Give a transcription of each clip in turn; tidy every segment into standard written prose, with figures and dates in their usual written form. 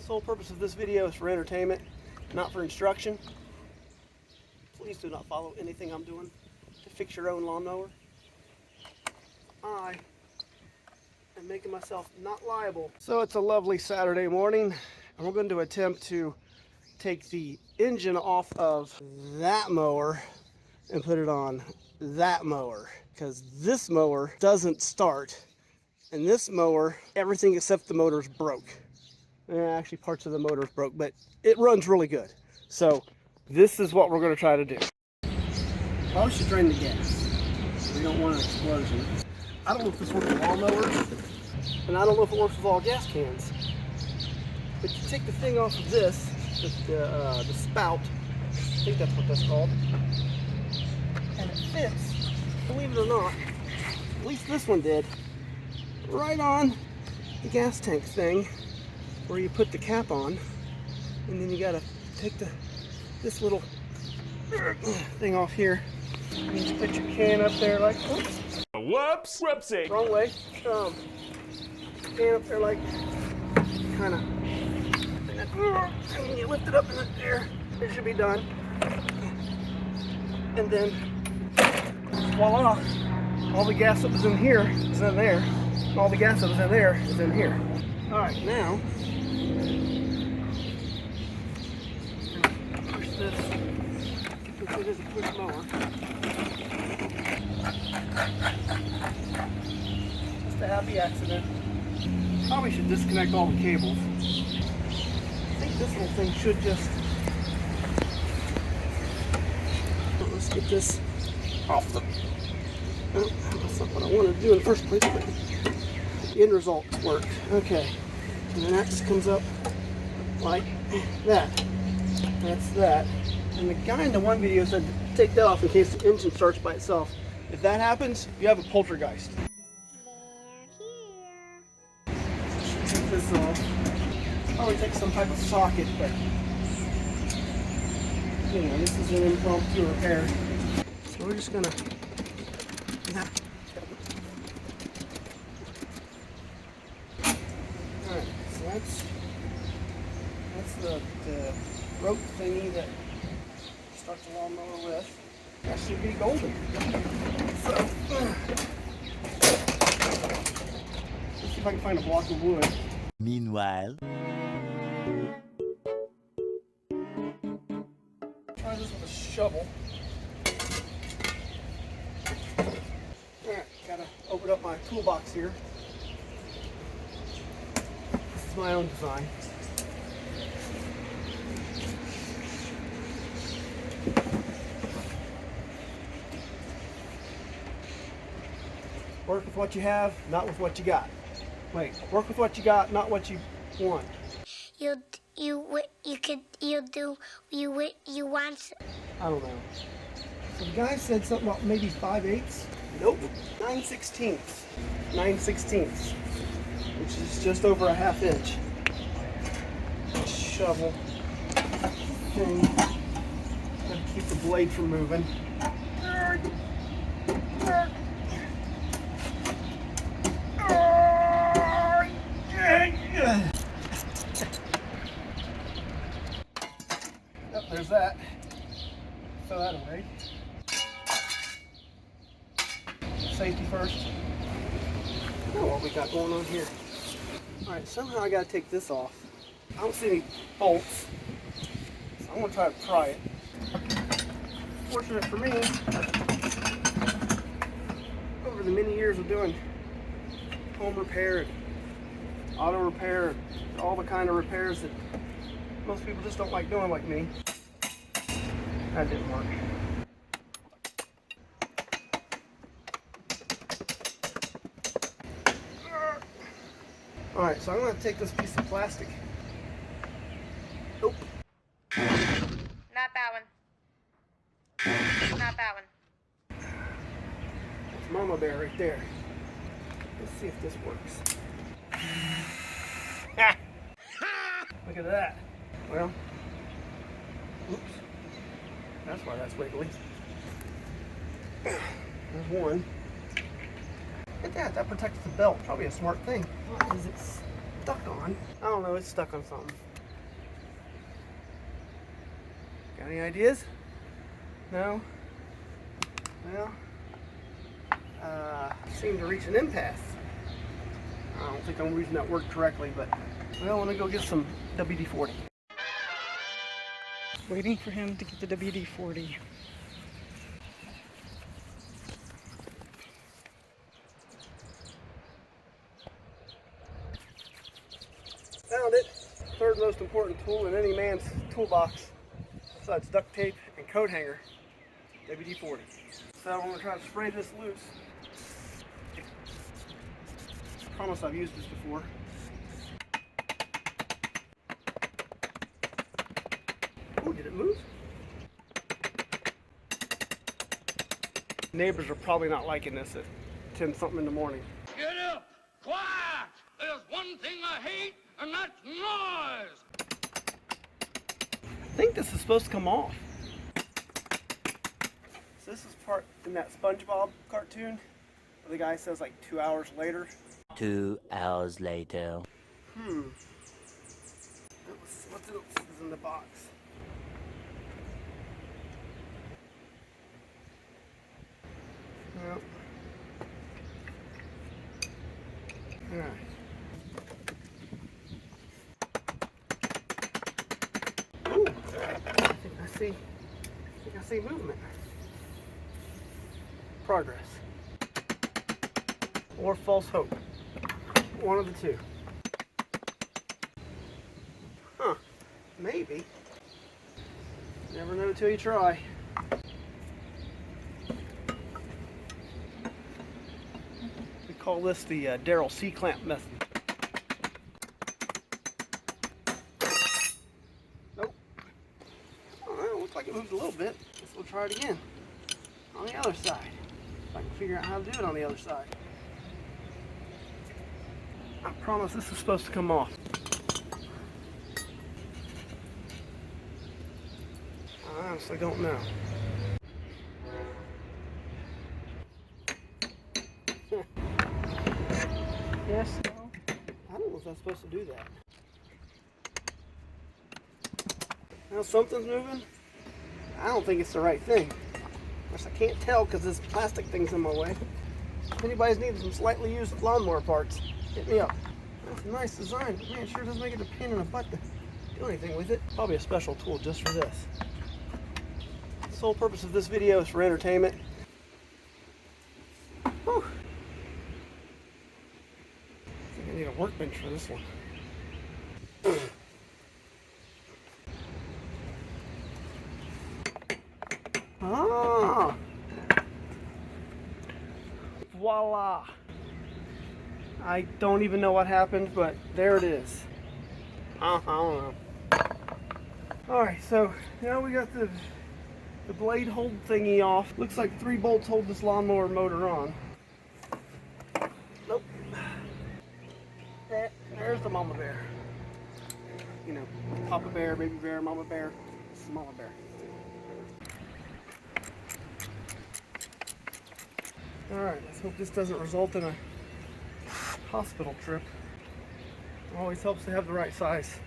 sole purpose of this video is for entertainment, not for instruction. Please do not follow anything I'm doing to fix your own lawnmower. I am making myself not liable. So it's a lovely Saturday morning, and we're going to attempt to take the engine off of that mower and put it on that mower, because this mower doesn't start, and this mower, everything except the motor's broke. Actually, parts of the motor's broke, but it runs really good. So this is what we're going to try to do. Probably should drain the gas. We don't want an explosion. I don't know if this works with all mowers, and I don't know if it works with all gas cans. But you take the thing off of this, the spout, I think that's what that's called, and it fits, believe it or not, at least this one did, right on the gas tank thing where you put the cap on, and then you gotta take this little thing off here, and you put your can up there like, oops, whoopsie, wrong way, can up there like, kind of, and you lift it up in the air, it should be done, and then voila, all the gas that was in here is in there, and all the gas that was in there is in here. Alright, now push this, since it is a push mower, just a happy accident. Probably should disconnect all the cables. I think this little thing should just, let's get this off the, well, that's not what I wanted to do in the first place, but the end result worked. Okay, and then that comes up like that. That's that. And the guy in the one video said to take that off in case the engine starts by itself. If that happens, you have a poltergeist. Take this off. Probably take some type of socket, but you know, this is an impromptu repair. So we're just gonna, alright, so that's the rope thingy that starts the lawnmower with. That should be golden. So let's see if I can find a block of wood. Meanwhile, try this with a shovel. Alright, gotta open up my toolbox here. This is my own design. Work with what you have, not with what you got. Wait, work with what you got, not what you want. You want. I don't know. So the guy said something about maybe 5/8. Nope, 9/16. 9/16, which is just over a ½ inch. Shovel thing. Gotta keep the blade from moving. Yep, there's that. Throw that away. Safety first. Oh, what we got going on here? Alright, somehow I gotta take this off. I don't see any bolts, so I'm gonna try to pry it. Fortunate for me, over the many years of doing home repair and auto repair and all the kind of repairs that most people just don't like doing like me, that didn't work. Alright, so I'm going to take this piece of plastic. Nope. Not that one. Not that one. That's Mama Bear right there. Let's see if this works. Look at that. Well, oops. That's why that's wiggly. There's one. Look at that, protects the belt. Probably a smart thing. What is it stuck on? I don't know, it's stuck on something. Got any ideas? No? Well, seem to reach an impasse. I don't think I'm reading that word correctly, but well, I want to go get some WD-40. Waiting for him to get the WD-40. Found it. Third most important tool in any man's toolbox, besides duct tape and coat hanger, WD-40. So I'm going to try to spray this loose. I promise I've used this before. Oh, did it move? Neighbors are probably not liking this at 10 something in the morning. Get up! Quiet! There's one thing I hate, and that's noise! I think this is supposed to come off. So this is part in that SpongeBob cartoon where the guy says like 2 hours later. 2 hours later. What's in the box? Well, all right. Ooh, I think I see movement. Progress. Or false hope. One of the two. Huh. Maybe. Never know till you try. We call this the Daryl C-clamp method. Nope. Oh, it looks like it moved a little bit. Guess we'll try it again. On the other side. If I can figure out how to do it on the other side. I promise this is supposed to come off. I honestly don't know. Yes, no? I don't know if that's supposed to do that. Now something's moving. I don't think it's the right thing. Of course, I can't tell because this plastic thing's in my way. If anybody's needing some slightly used lawnmower parts, hit me up. That's a nice design, but man, it sure doesn't make it a pain in the butt to do anything with it. Probably a special tool just for this. The sole purpose of this video is for entertainment. Whew. I think I need a workbench for this one. Ah! Voila! I don't even know what happened, but there it is. I don't know. Alright, so now we got the blade hold thingy off. Looks like 3 bolts hold this lawnmower motor on. Nope. There's the mama bear. You know, Papa bear, baby bear, mama bear. This is mama bear. Alright, let's hope this doesn't result in a hospital trip. It always helps to have the right size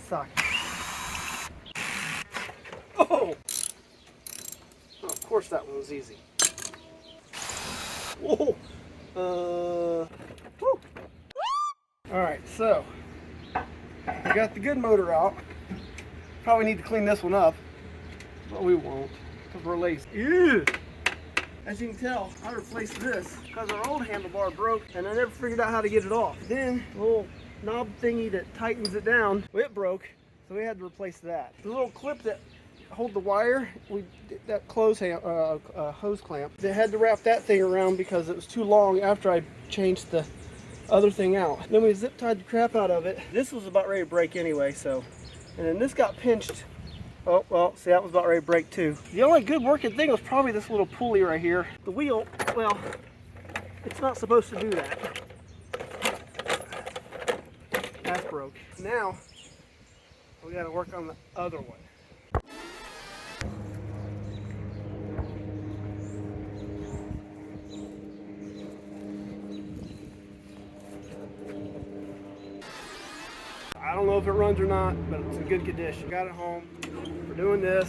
sock. Oh! Oh, of course that one was easy. Whoa! Woo! Alright, so we got the good motor out. Probably need to clean this one up, but we won't because we're lazy. Ew! As you can tell, I replaced this because our old handlebar broke and I never figured out how to get it off. Then the little knob thingy that tightens it down, it broke, so we had to replace that. The little clip that hold the wire, that hose clamp, they had to wrap that thing around because it was too long after I changed the other thing out. Then we zip tied the crap out of it. This was about ready to break anyway, so, and then this got pinched. Oh, well, see, that was about ready to break too. The only good working thing was probably this little pulley right here. The wheel, well, it's not supposed to do that. That's broke. Now, we gotta work on the other one. I don't know if if it runs or not, but it's in good condition. Got it home. We're doing this.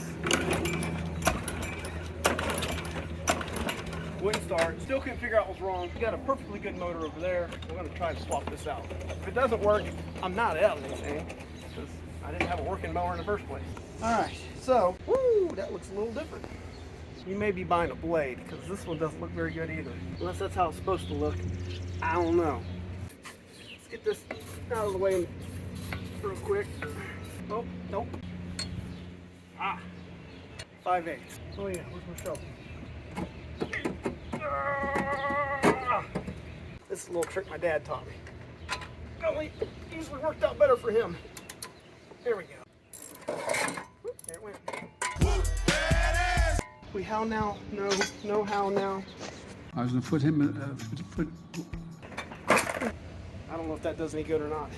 Wouldn't start. Still couldn't figure out what's wrong. We got a perfectly good motor over there. We're going to try to swap this out. If it doesn't work, I'm not out of anything because I didn't have a working mower in the first place. All right, so, woo, that looks a little different. You may be buying a blade because this one doesn't look very good either. Unless that's how it's supposed to look. I don't know. Let's get this out of the way real quick. Oh, nope. Ah, 5/8. Oh yeah, where's my shovel? This is a little trick my dad taught me. Golly, usually worked out better for him. There we go. There it went. We how now? No how now. I was going to put him I don't know if that does any good or not.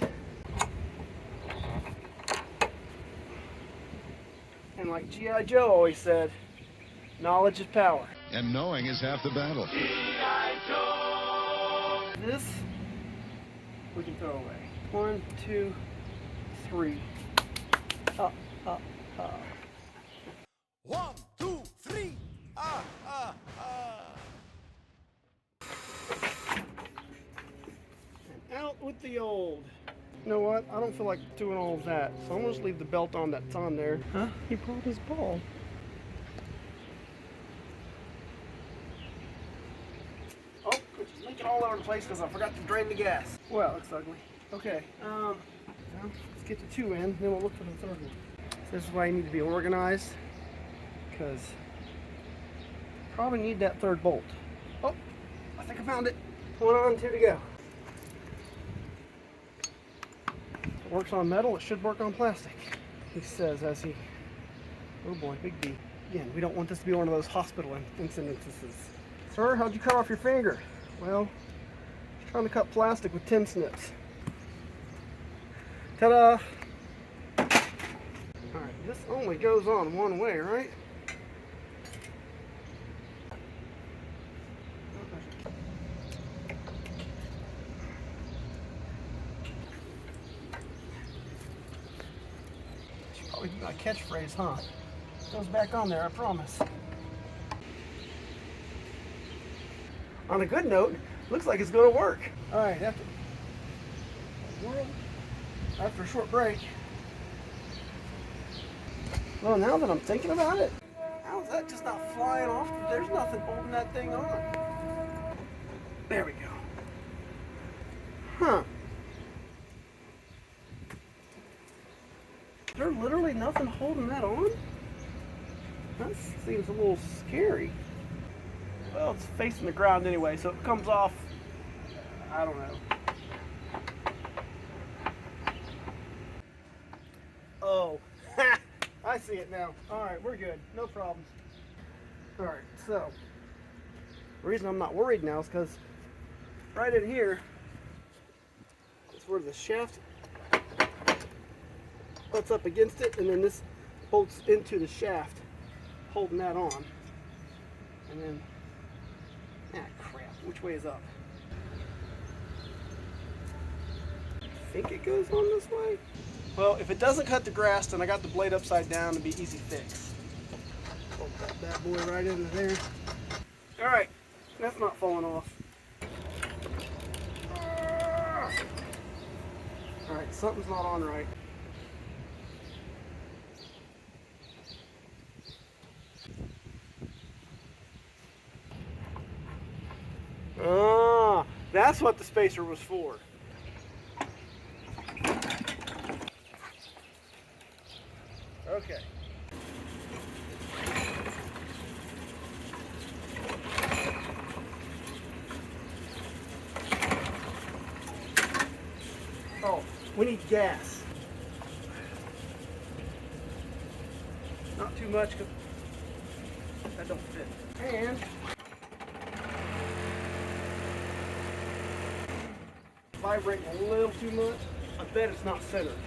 And like G.I. Joe always said, knowledge is power. And knowing is half the battle. This we can throw away. 1, 2, 3. Up, up, up. 1, 2, 3. And out with the old. You know what? I don't feel like doing all of that, so I'm gonna just leave the belt on that's on there. Huh? He brought his ball. Oh, it's leaking all over the place because I forgot to drain the gas. Well, it looks ugly. Okay, well, let's get the 2 in, then we'll look for the 3rd one. This is why you need to be organized, because probably need that 3rd bolt. Oh, I think I found it. 1 on, 2 to go. If it works on metal, it should work on plastic. He says as he, oh boy, big D. Again, we don't want this to be one of those hospital incidences. Sir, how'd you cut off your finger? Well, I was trying to cut plastic with 10 snips. Ta-da! Alright, this only goes on one way, right? Should probably be my catchphrase, huh? Goes back on there, I promise. On a good note, looks like it's going to work. All right, after a short break. Well, now that I'm thinking about it, how is that just not flying off? There's nothing holding that thing on. There we go. Huh. There's literally nothing holding that on? That seems a little scary. Well, it's facing the ground anyway, so it comes off, I don't know. Oh, I see it now. All right, we're good. No problems. All right, so the reason I'm not worried now is because right in here is where the shaft butts up against it, and then this bolts into the shaft, holding that on. And then, crap, which way is up? I think it goes on this way. Well, if it doesn't cut the grass, then I got the blade upside down and be easy fix. Bolt that bad boy right into there. All right, that's not falling off. All right, something's not on right. Ah, that's what the spacer was for. Okay. Oh, we need gas. Not too much, because that don't fit. And vibrating a little too much. I bet it's not centered.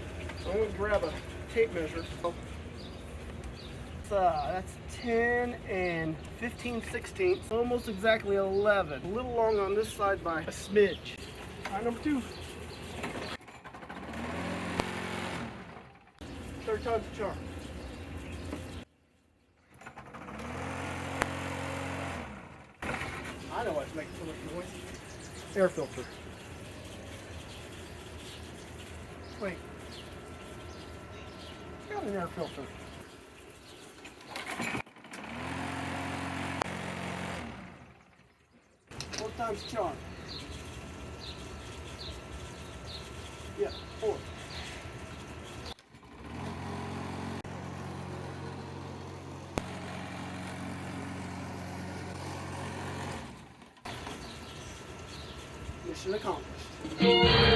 So I'm going to grab a tape measure. That's 10 and 15/16, almost exactly 11. A little long on this side by a smidge. All right, number 2. third time's the charm. I know what's making so much noise. Air filter. Wait. Got an air filter. Fourth time's the charm. Yeah, 4. Mission accomplished.